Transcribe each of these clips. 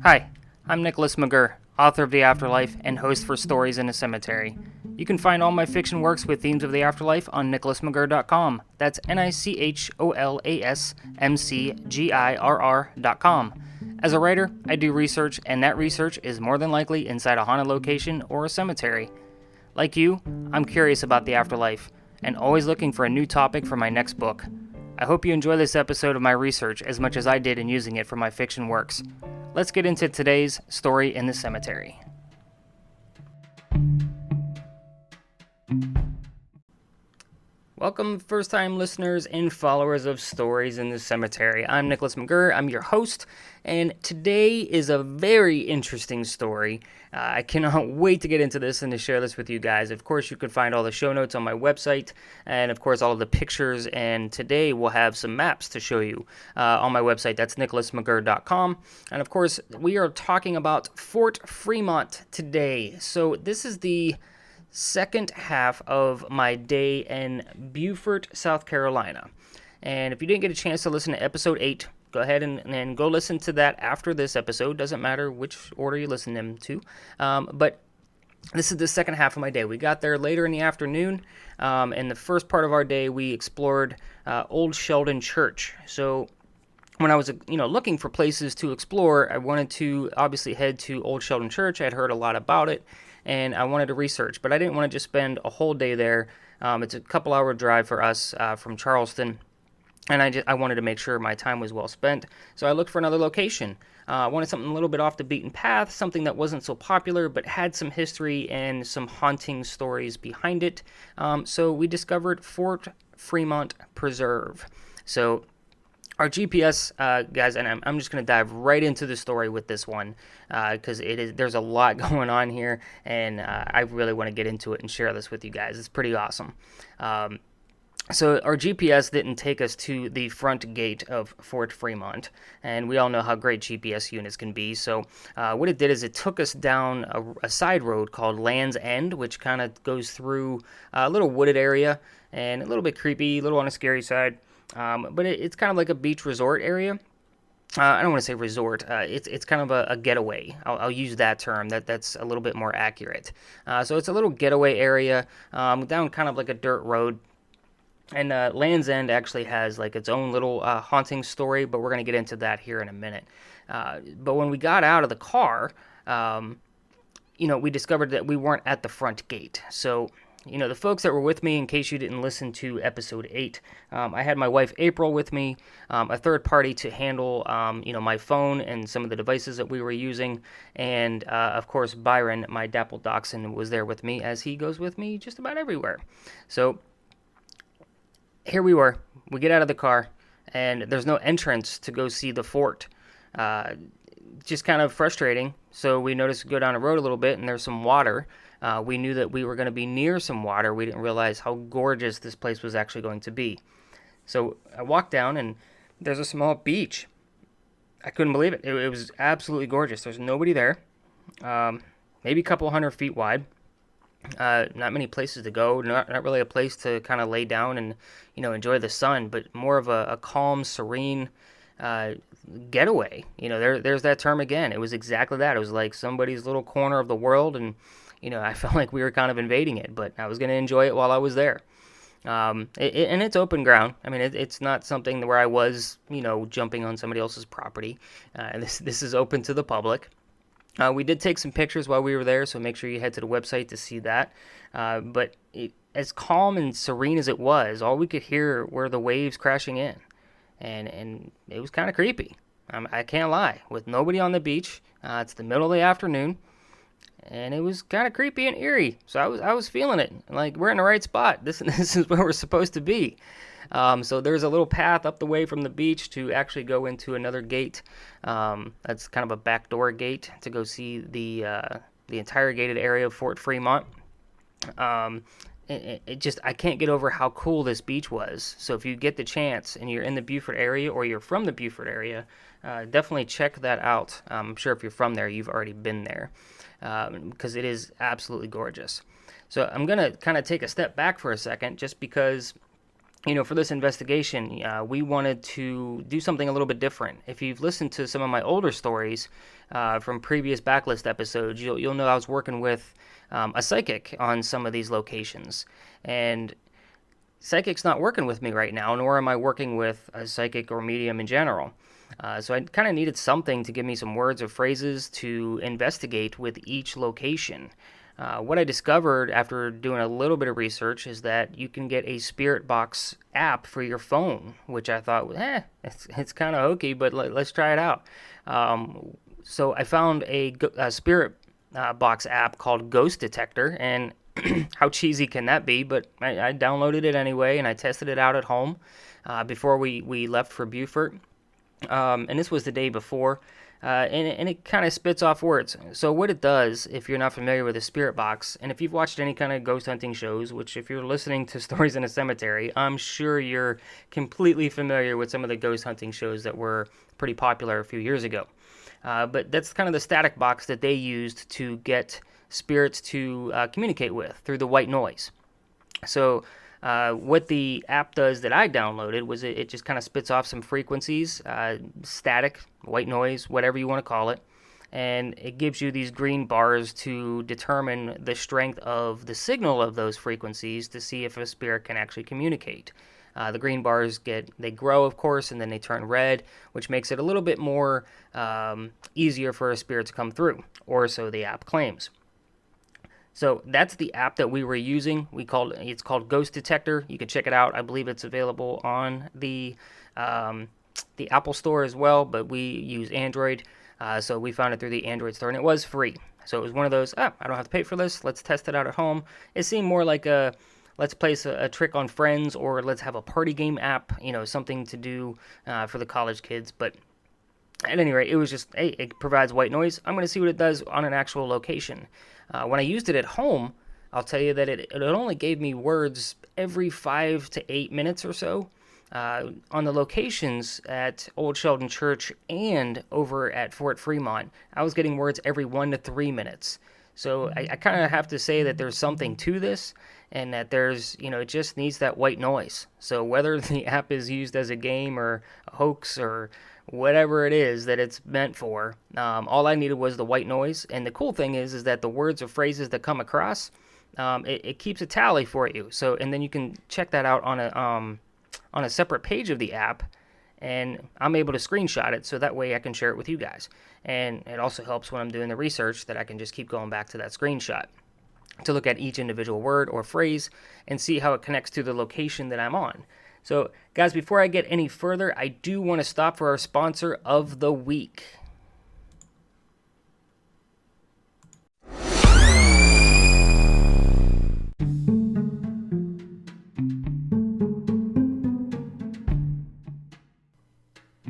Hi, I'm Nicholas McGurr, author of The Afterlife and host for Stories in a Cemetery. You can find all my fiction works with themes of the afterlife on nicholasmcgurr.com. That's NICHOLASMCGIRR.com. As a writer, I do research, and that research is more than likely inside a haunted location or a cemetery. Like you, I'm curious about the afterlife, and always looking for a new topic for my next book. I hope you enjoy this episode of my research as much as I did in using it for my fiction works. Let's get into today's story in the cemetery. Welcome, first-time listeners and followers of Stories in the Cemetery. I'm Nicholas McGurr, I'm your host, and today is a very interesting story. I cannot wait to get into this and to share this with you guys. Of course, you can find all the show notes on my website, and of course, all of the pictures, and today we'll have some maps to show you on my website. That's nicholasmcgurr.com, and of course, we are talking about Fort Fremont today. So this is the second half of my day in Beaufort, South Carolina. And if you didn't get a chance to listen to episode 8, go ahead and go listen to that after this episode. Doesn't matter which order you listen them to. But this is the second half of my day. We got there later in the afternoon. In the first part of our day, we explored Old Sheldon Church. So when I was, looking for places to explore, I wanted to obviously head to Old Sheldon Church. I had heard a lot about it, and I wanted to research, but I didn't want to just spend a whole day there. It's a couple-hour drive for us from Charleston, and I wanted to make sure my time was well spent, so I looked for another location. I wanted something a little bit off the beaten path, something that wasn't so popular, but had some history and some haunting stories behind it. So we discovered Fort Fremont Preserve. So our GPS, guys, and I'm just going to dive right into the story with this one because there's a lot going on here, and I really want to get into it and share this with you guys. It's pretty awesome. So our GPS didn't take us to the front gate of Fort Fremont, and we all know how great GPS units can be. So what it did is it took us down a side road called Land's End, which kind of goes through a little wooded area and a little bit creepy, a little on the scary side. But it's kind of like a beach resort area. I don't want to say resort. It's kind of a getaway. I'll use that term. That's a little bit more accurate. So it's a little getaway area down kind of like a dirt road. And Land's End actually has like its own little haunting story, but we're going to get into that here in a minute. But when we got out of the car, we discovered that we weren't at the front gate. So the folks that were with me, in case you didn't listen to episode 8, I had my wife April with me, a third party to handle, my phone and some of the devices that we were using, and of course Byron, my dapple dachshund, was there with me, as he goes with me just about everywhere. So here we were. We get out of the car, and there's no entrance to go see the fort. Just kind of frustrating. So we noticed go down the road a little bit, and there's some water. We knew that we were going to be near some water. We didn't realize how gorgeous this place was actually going to be. So I walked down, and there's a small beach. I couldn't believe it. It was absolutely gorgeous. There's nobody there. Maybe a couple 100 feet wide. Not many places to go. Not really a place to kind of lay down and enjoy the sun, but more of a calm, serene getaway. There's that term again. It was exactly that. It was like somebody's little corner of the world, and I felt like we were kind of invading it, but I was going to enjoy it while I was there. And it's open ground. I mean, it's not something where I was, jumping on somebody else's property. This is open to the public. We did take some pictures while we were there, so make sure you head to the website to see that. But as calm and serene as it was, all we could hear were the waves crashing in. And it was kind of creepy. I can't lie. With nobody on the beach, it's the middle of the afternoon, and it was kind of creepy and eerie. So I was feeling it. Like, we're in the right spot. This is where we're supposed to be. So there's a little path up the way from the beach to actually go into another gate. That's kind of a backdoor gate to go see the entire gated area of Fort Fremont. I can't get over how cool this beach was. So if you get the chance and you're in the Beaufort area or you're from the Beaufort area, definitely check that out. I'm sure if you're from there, you've already been there, because it is absolutely gorgeous. So I'm going to kind of take a step back for a second, just because for this investigation, we wanted to do something a little bit different. If you've listened to some of my older stories from previous backlist episodes, you'll know I was working with a psychic on some of these locations, and psychic's not working with me right now, nor am I working with a psychic or medium in general. So I kind of needed something to give me some words or phrases to investigate with each location. What I discovered after doing a little bit of research is that you can get a spirit box app for your phone, which I thought, it's kind of hokey, but let's try it out. So I found a spirit box app called Ghost Detector, and how cheesy can that be? But I downloaded it anyway, and I tested it out at home before we left for Beaufort. And this was the day before. And it kind of spits off words. So what it does, if you're not familiar with a spirit box, and if you've watched any kind of ghost hunting shows, which if you're listening to Stories in a Cemetery, I'm sure you're completely familiar with some of the ghost hunting shows that were pretty popular a few years ago. But that's kind of the static box that they used to get spirits to communicate with through the white noise. So what the app does that I downloaded was it just kind of spits off some frequencies, static, white noise, whatever you want to call it, and it gives you these green bars to determine the strength of the signal of those frequencies to see if a spirit can actually communicate. The green bars they grow, of course, and then they turn red, which makes it a little bit more easier for a spirit to come through, or so the app claims. So that's the app that we were using. It's called Ghost Detector. You can check it out. I believe it's available on the Apple Store as well, but we use Android. So we found it through the Android store, and it was free. So it was one of those, I don't have to pay for this. Let's test it out at home. It seemed more like let's place a trick on friends, or let's have a party game app, something to do for the college kids. But at any rate, it was just, hey, it provides white noise. I'm going to see what it does on an actual location. When I used it at home, I'll tell you that it only gave me words every 5 to 8 minutes or so. On the locations at Old Sheldon Church and over at Fort Fremont, I was getting words every 1 to 3 minutes. So I kind of have to say that there's something to this, and that there's, it just needs that white noise. So whether the app is used as a game or a hoax or whatever it is that it's meant for, all I needed was the white noise. And the cool thing is that the words or phrases that come across, it keeps a tally for you. So, and then you can check that out on a separate page of the app, and I'm able to screenshot it so that way I can share it with you guys. And it also helps when I'm doing the research that I can just keep going back to that screenshot to look at each individual word or phrase and see how it connects to the location that I'm on. So, guys, before I get any further, I do want to stop for our sponsor of the week.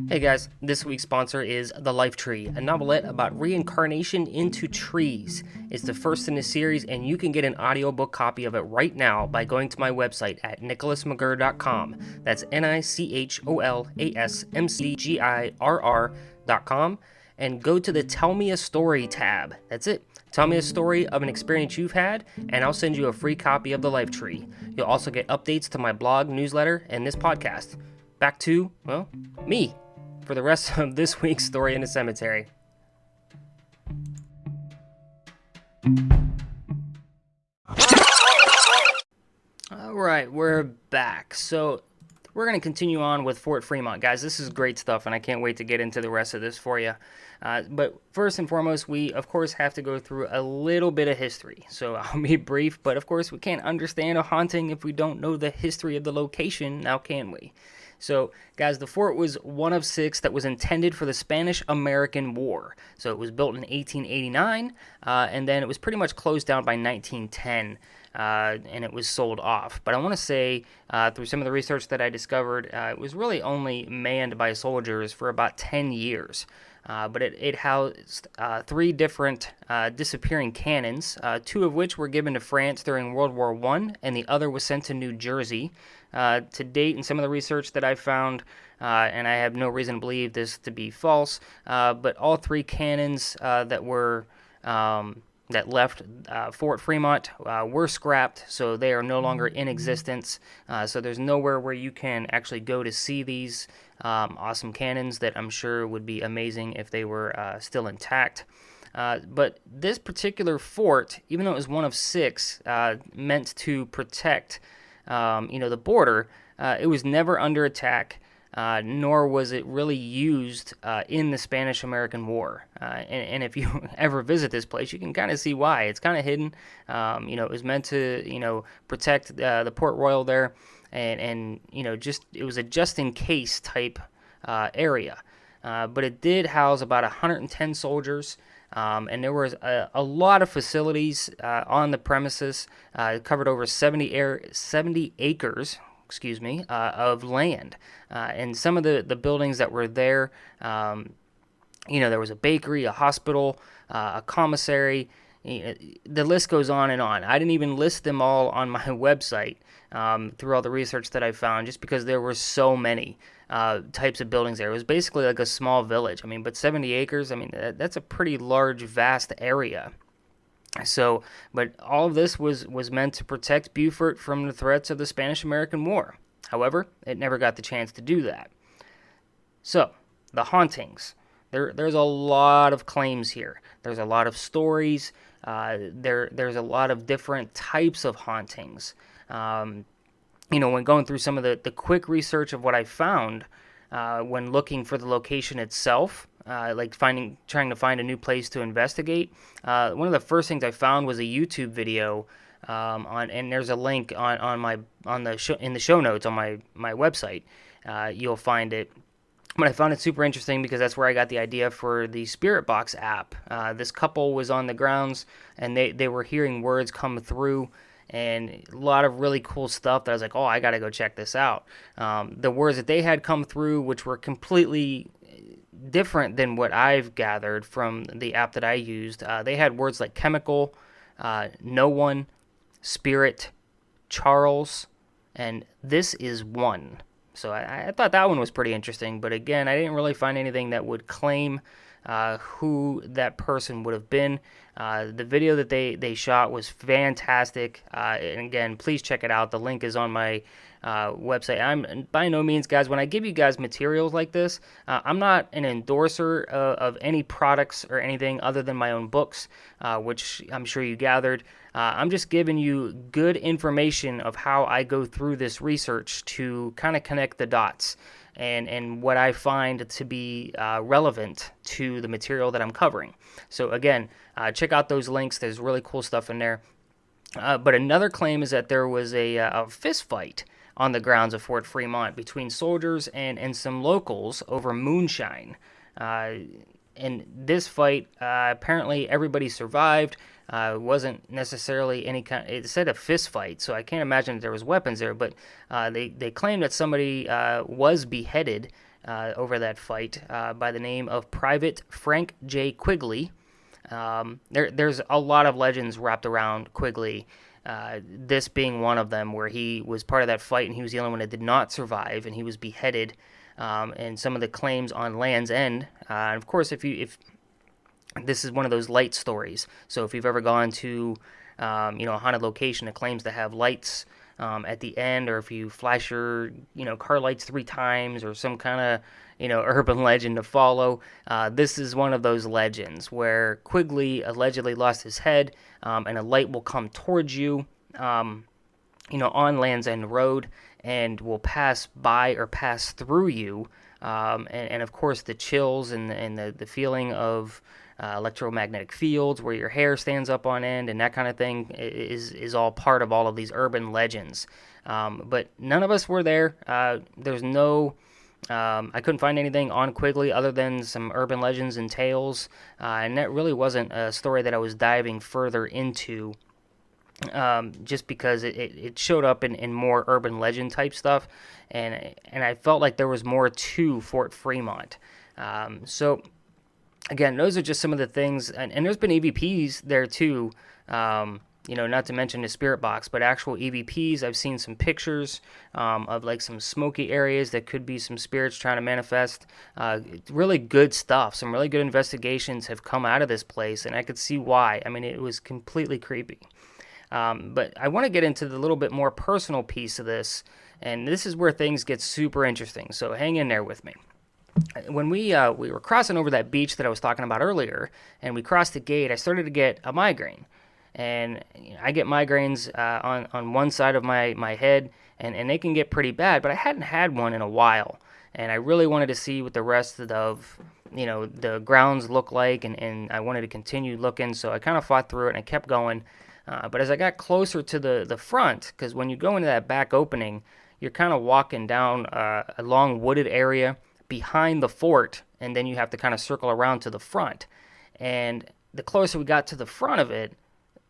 Hey guys, this week's sponsor is The Life Tree, a novelette about reincarnation into trees. It's the first in the series, and you can get an audiobook copy of it right now by going to my website at nicholasmcgirr.com. That's NICHOLASMCGIRR.com, and go to the Tell Me a Story tab. That's it. Tell me a story of an experience you've had, and I'll send you a free copy of The Life Tree. You'll also get updates to my blog, newsletter, and this podcast. Back to, me, for the rest of this week's Story in a Cemetery. Alright, we're back. So, we're going to continue on with Fort Fremont. Guys, this is great stuff, and I can't wait to get into the rest of this for you. But first and foremost, we, of course, have to go through a little bit of history. So, I'll be brief, but of course, we can't understand a haunting if we don't know the history of the location, now can we? So, guys, the fort was one of 6 that was intended for the Spanish-American War. So, it was built in 1889, and then it was pretty much closed down by 1910, and it was sold off. But I want to say, through some of the research that I discovered, it was really only manned by soldiers for about 10 years. But it housed 3 different disappearing cannons, 2 of which were given to France during World War I, and the other was sent to New Jersey. To date, in some of the research that I found, and I have no reason to believe this to be false, but all 3 cannons that were that left Fort Fremont were scrapped, so they are no longer in existence. So there's nowhere where you can actually go to see these awesome cannons that I'm sure would be amazing if they were still intact. But this particular fort, even though it was one of 6 meant to protect, the border, it was never under attack. Nor was it really used in the Spanish-American War. And if you ever visit this place, you can kind of see why. It's kind of hidden. It was meant to, protect the Port Royal there, and just it was a just-in-case type area. But it did house about 110 soldiers. And there was a lot of facilities on the premises. It covered over 70 acres, of land. And some of the buildings that were there, there was a bakery, a hospital, a commissary. The list goes on and on. I didn't even list them all on my website through all the research that I found, just because there were so many types of buildings there. It was basically like a small village. But 70 acres, that's a pretty large, vast area. So, but all of this was meant to protect Beaufort from the threats of the Spanish-American War. However, it never got the chance to do that. So, the hauntings. There's a lot of claims here. There's a lot of stories. There's a lot of different types of hauntings. When going through some of the quick research of what I found, when looking for the location itself, trying to find a new place to investigate. One of the first things I found was a YouTube video and there's a link in the show notes on my website. You'll find it. But I found it super interesting because that's where I got the idea for the Spirit Box app. This couple was on the grounds and they were hearing words come through, and a lot of really cool stuff that I was like, oh, I got to go check this out. The words that they had come through, which were completely different than what I've gathered from the app that I used. They had words like chemical, no one, spirit, Charles, and this is one. So I thought that one was pretty interesting, but again, I didn't really find anything that would claim who that person would have been. The video that they shot was fantastic, and again, please check it out. The link is on my website. I'm by no means, guys, when I give you guys materials like this, I'm not an endorser of any products or anything other than my own books, which I'm sure you gathered. I'm just giving you good information of how I go through this research to kind of connect the dots and what I find to be relevant to the material that I'm covering. So again, check out those links. There's really cool stuff in there. But another claim is that there was a fist fight on the grounds of Fort Fremont between soldiers and some locals over moonshine. And this fight, apparently everybody survived. It wasn't necessarily any kind. It said a fist fight, so I can't imagine that there was weapons there. But they claimed that somebody was beheaded over that fight by the name of Private Frank J. Quigley. There's a lot of legends wrapped around Quigley. This being one of them, where he was part of that fight and he was the only one that did not survive, and he was beheaded. And some of the claims on Land's End, and of course, if this is one of those light stories, so if you've ever gone to a haunted location that claims to have lights at the end, or if you flash your car lights 3 times, or some kind of urban legend to follow, this is one of those legends where Quigley allegedly lost his head, and a light will come towards you, on Land's End Road, and will pass by or pass through you, and of course the chills and the feeling of electromagnetic fields where your hair stands up on end and that kind of thing is all part of all of these urban legends. But none of us were there. There's no... I couldn't find anything on Quigley other than some urban legends and tales, and that really wasn't a story that I was diving further into, just because it showed up in more urban legend type stuff, and I felt like there was more to Fort Fremont. So again, those are just some of the things, and there's been EVPs there too, Not to mention the spirit box, but actual EVPs. I've seen some pictures of like some smoky areas that could be some spirits trying to manifest. Really good stuff. Some really good investigations have come out of this place, and I could see why. I mean, it was completely creepy. But I want to get into the little bit more personal piece of this, and this is where things get super interesting. So hang in there with me. When we were crossing over that beach that I was talking about earlier, and we crossed the gate, I started to get a migraine. And I get migraines on one side of my head, and they can get pretty bad, but I hadn't had one in a while. And I really wanted to see what the rest of the grounds look like, and I wanted to continue looking, so I kind of fought through it, and I kept going. But as I got closer to the front, because when you go into that back opening, you're kind of walking down a long wooded area behind the fort, and then you have to kind of circle around to the front. And the closer we got to the front of it,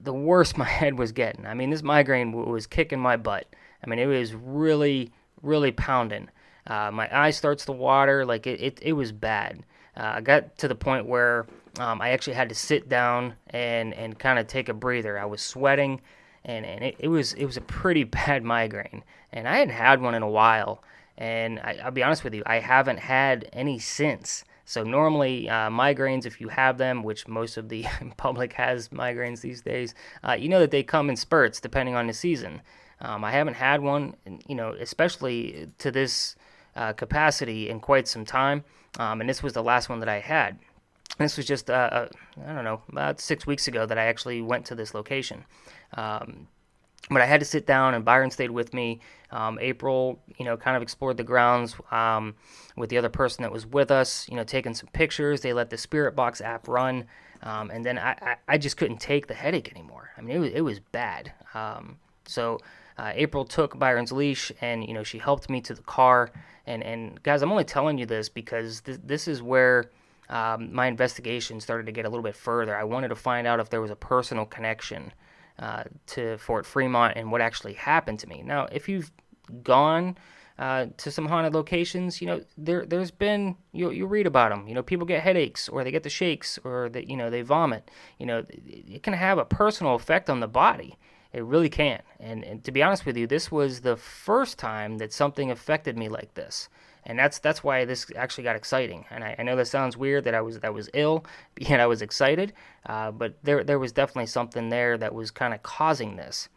the worse my head was getting. I mean, this migraine was kicking my butt. I mean, it was really, really pounding. My eye starts to water. Like, it was bad. I got to the point where I actually had to sit down and kind of take a breather. I was sweating, and it was a pretty bad migraine. And I hadn't had one in a while. And I'll be honest with you, I haven't had any since. So normally migraines, if you have them, which most of the public has migraines these days, you know that they come in spurts depending on the season. I haven't had one, especially to this capacity in quite some time, and this was the last one that I had. And this was just, I don't know, about 6 weeks ago that I actually went to this location. But I had to sit down, and Byron stayed with me. April, kind of explored the grounds with the other person that was with us, taking some pictures. They let the Spirit Box app run, and then I just couldn't take the headache anymore. I mean, it was bad. So April took Byron's leash, and, she helped me to the car. And guys, I'm only telling you this because this is where my investigation started to get a little bit further. I wanted to find out if there was a personal connection to Fort Fremont and what actually happened to me. Now, if you've gone to some haunted locations, there's been, you read about them. People get headaches, or they get the shakes, or they vomit. It can have a personal effect on the body. It really can. And to be honest with you, this was the first time that something affected me like this. And that's why this actually got exciting. And I know that sounds weird that I was ill, yet I was excited. But there was definitely something there that was kind of causing this.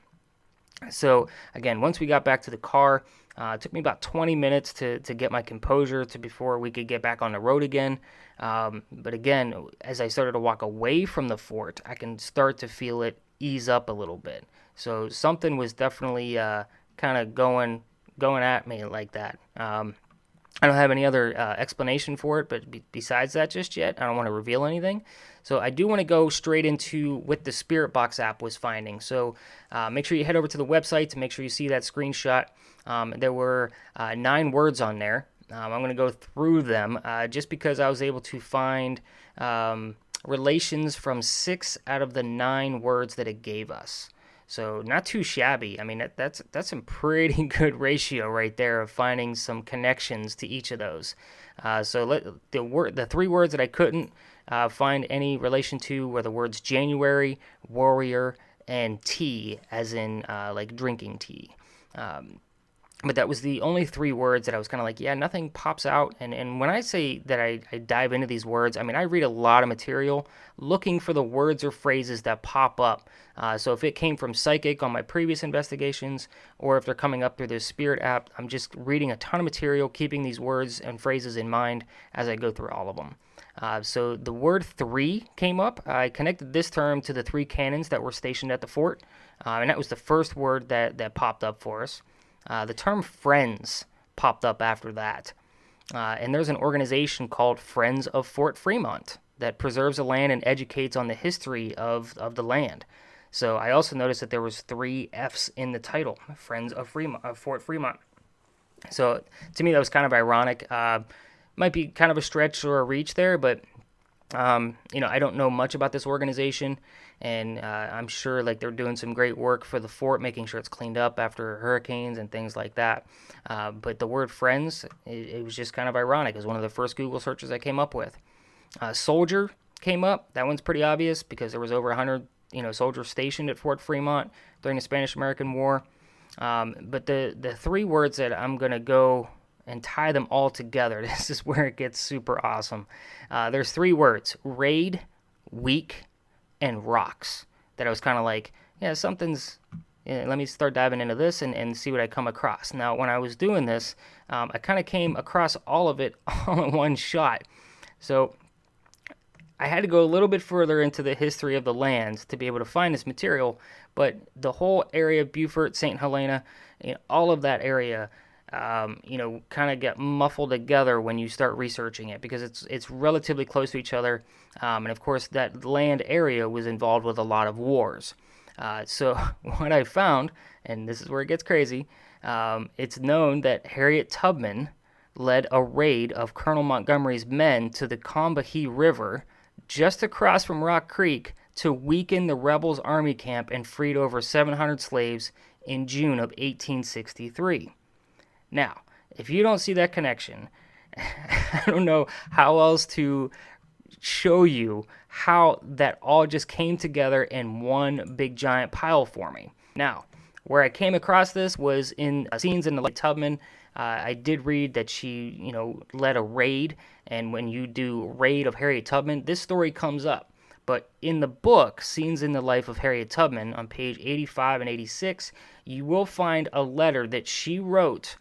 So again, once we got back to the car, it took me about 20 minutes to get my composure before we could get back on the road again. But again, as I started to walk away from the fort, I can start to feel it ease up a little bit. So something was definitely kind of going at me like that. I don't have any other explanation for it, but besides that just yet, I don't want to reveal anything. So I do want to go straight into what the Spirit Box app was finding. So make sure you head over to the website to make sure you see that screenshot. There were 9 words on there. I'm going to go through them just because I was able to find relations from 6 out of the 9 words that it gave us. So not too shabby. I mean, that's some pretty good ratio right there of finding some connections to each of those. So the 3 words that I couldn't find any relation to were the words January, warrior, and tea, as in like drinking tea. But that was the only 3 words that I was kind of like, yeah, nothing pops out. And when I say that I dive into these words, I mean, I read a lot of material looking for the words or phrases that pop up. So if it came from Psychic on my previous investigations, or if they're coming up through the Spirit app, I'm just reading a ton of material, keeping these words and phrases in mind as I go through all of them. So the word 3 came up. I connected this term to the 3 cannons that were stationed at the fort, and that was the first word that popped up for us. The term friends popped up after that. And there's an organization called Friends of Fort Fremont that preserves the land and educates on the history of the land. So I also noticed that there was 3 F's in the title, Friends of Fort Fremont. So to me, that was kind of ironic. Might be kind of a stretch or a reach there, but I don't know much about this organization, and I'm sure like they're doing some great work for the fort, making sure it's cleaned up after hurricanes and things like that. But the word friends, it was just kind of ironic. It was one of the first Google searches I came up with. Soldier came up. That one's pretty obvious because there was over 100 soldiers stationed at Fort Fremont during the Spanish-American War. But the three words that I'm going to go and tie them all together, this is where it gets super awesome. There's three words: raid, weak, and rocks. That I was kind of like, yeah, something's... Yeah, let me start diving into this and see what I come across. Now, when I was doing this, I kind of came across all of it all in one shot. So I had to go a little bit further into the history of the lands to be able to find this material, but the whole area of Beaufort, St. Helena, all of that area, kind of get muffled together when you start researching it, because it's relatively close to each other, and of course that land area was involved with a lot of wars. So what I found, and this is where it gets crazy, it's known that Harriet Tubman led a raid of Colonel Montgomery's men to the Combahee River just across from Rock Creek to weaken the rebels' army camp, and freed over 700 slaves in June of 1863. Now, if you don't see that connection, I don't know how else to show you how that all just came together in one big giant pile for me. Now, where I came across this was in scenes in the Harriet Tubman. I did read that she, led a raid, and when you do raid of Harriet Tubman, this story comes up. But in the book, Scenes in the Life of Harriet Tubman, on page 85 and 86, you will find a letter that she wrote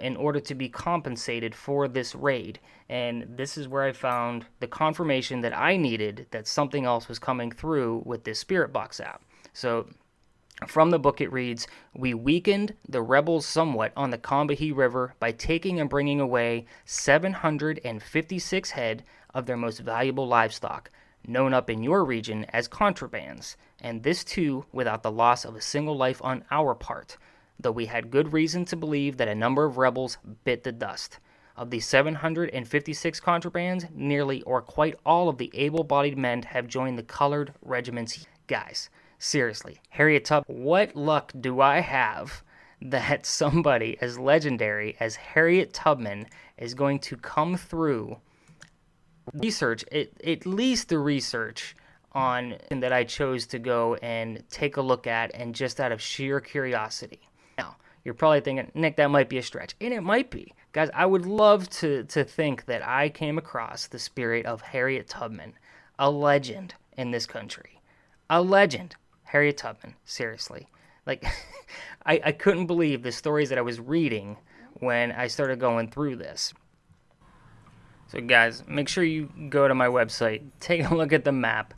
in order to be compensated for this raid. And this is where I found the confirmation that I needed that something else was coming through with this Spirit Box app. So from the book it reads, "We weakened the rebels somewhat on the Combahee River by taking and bringing away 756 head of their most valuable livestock, known up in your region as contrabands, and this too without the loss of a single life on our part, though we had good reason to believe that a number of rebels bit the dust. Of the 756 contrabands, nearly or quite all of the able-bodied men have joined the colored regiments." Guys, seriously, Harriet Tubman, what luck do I have that somebody as legendary as Harriet Tubman is going to come through research, at least the research on that I chose to go and take a look at, and just out of sheer curiosity. Now, you're probably thinking, Nick, that might be a stretch, and it might be. Guys, I would love to think that I came across the spirit of Harriet Tubman, a legend in this country. A legend. Harriet Tubman, seriously. Like, I couldn't believe the stories that I was reading when I started going through this. So guys, make sure you go to my website, take a look at the map.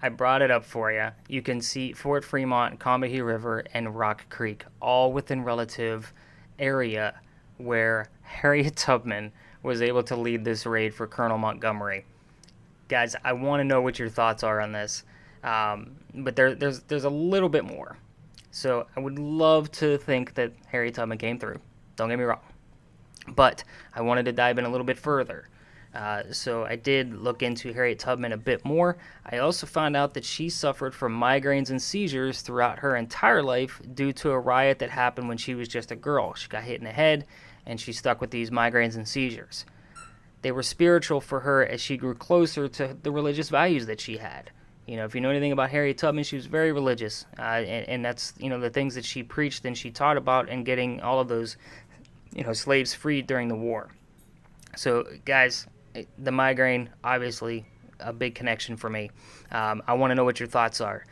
I brought it up for you. You can see Fort Fremont, Combahee River, and Rock Creek, all within relative area where Harriet Tubman was able to lead this raid for Colonel Montgomery. Guys, I want to know what your thoughts are on this, but there's a little bit more. So I would love to think that Harriet Tubman came through. Don't get me wrong. But I wanted to dive in a little bit further. So I did look into Harriet Tubman a bit more. I also found out that she suffered from migraines and seizures throughout her entire life due to a riot that happened when she was just a girl. She got hit in the head, and she stuck with these migraines and seizures. They were spiritual for her as she grew closer to the religious values that she had. If you know anything about Harriet Tubman, she was very religious, and that's, the things that she preached and she taught about, and getting all of those, slaves freed during the war. So, guys, the migraine, obviously, a big connection for me. I want to know what your thoughts are.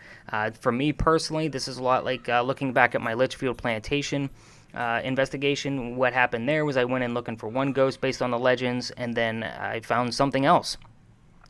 For me personally, this is a lot like looking back at my Litchfield plantation investigation. What happened there was I went in looking for one ghost based on the legends, and then I found something else.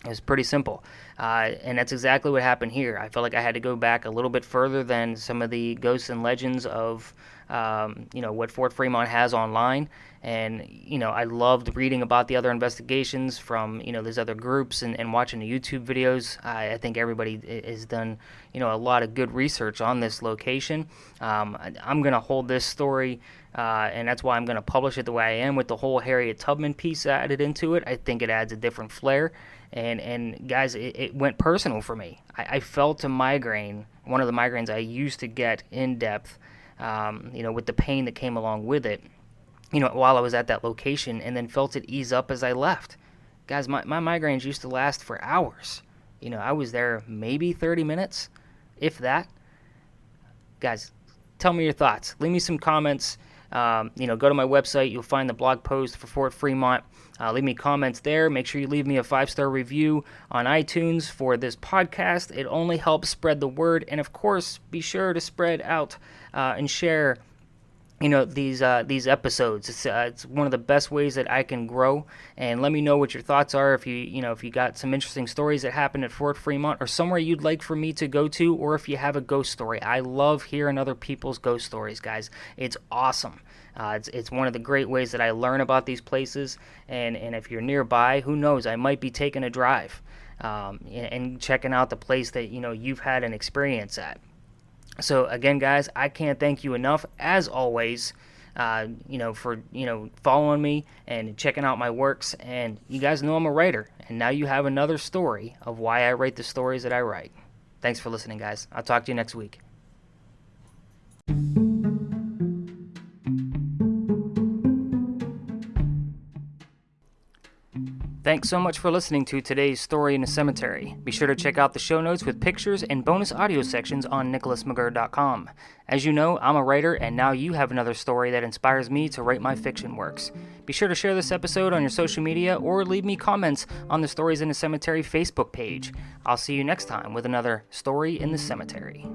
It was pretty simple. And that's exactly what happened here. I felt like I had to go back a little bit further than some of the ghosts and legends of, what Fort Fremont has online. And, I loved reading about the other investigations from, these other groups, and watching the YouTube videos. I think everybody has done, a lot of good research on this location. I'm going to hold this story, and that's why I'm going to publish it the way I am, with the whole Harriet Tubman piece added into it. I think it adds a different flair. And guys, it went personal for me. I felt a migraine, one of the migraines I used to get in depth, with the pain that came along with it, while I was at that location, and then felt it ease up as I left. Guys, my migraines used to last for hours. I was there maybe 30 minutes, if that. Guys, tell me your thoughts. Leave me some comments. Go to my website. You'll find the blog post for Fort Fremont. Leave me comments there. Make sure you leave me a 5-star review on iTunes for this podcast. It only helps spread the word. And, of course, be sure to spread out and share these episodes. It's one of the best ways that I can grow. And let me know what your thoughts are. If you got some interesting stories that happened at Fort Fremont, or somewhere you'd like for me to go to, or if you have a ghost story. I love hearing other people's ghost stories, guys. It's awesome. It's one of the great ways that I learn about these places. And if you're nearby, who knows? I might be taking a drive and checking out the place that you've had an experience at. So again, guys, I can't thank you enough, as always, for following me and checking out my works. And you guys know I'm a writer, and now you have another story of why I write the stories that I write. Thanks for listening, guys. I'll talk to you next week. Thanks so much for listening to today's Story in a Cemetery. Be sure to check out the show notes with pictures and bonus audio sections on nicholasmcgirr.com. As you know, I'm a writer, and now you have another story that inspires me to write my fiction works. Be sure to share this episode on your social media or leave me comments on the Stories in a Cemetery Facebook page. I'll see you next time with another Story in the Cemetery.